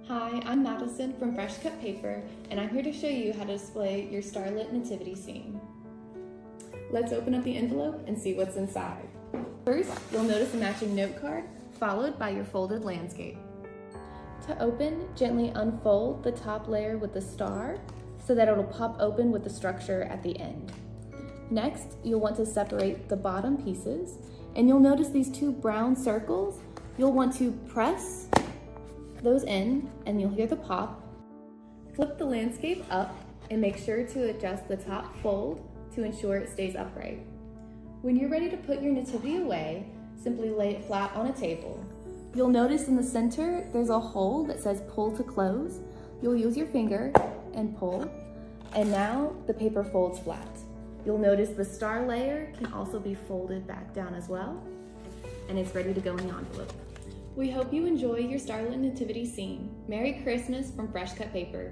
Hi, I'm Madison from FreshCut Paper, and I'm here to show you how to display your Starlit Nativity scene. Let's open up the envelope and see what's inside. First, you'll notice a matching note card, followed by your folded landscape. To open, gently unfold the top layer with the star so that it'll pop open with the structure at the end. Next, you'll want to separate the bottom pieces, and you'll notice these two brown circles. You'll want to press those in and you'll hear the pop. Flip the landscape up and make sure to adjust the top fold to ensure it stays upright. When you're ready to put your nativity away, simply lay it flat on a table. You'll notice in the center there's a hole that says pull to close. You'll use your finger and pull, and now the paper folds flat. You'll notice the star layer can also be folded back down as well, and it's ready to go in the envelope. We hope you enjoy your Starlit Nativity scene. Merry Christmas from FreshCut Paper.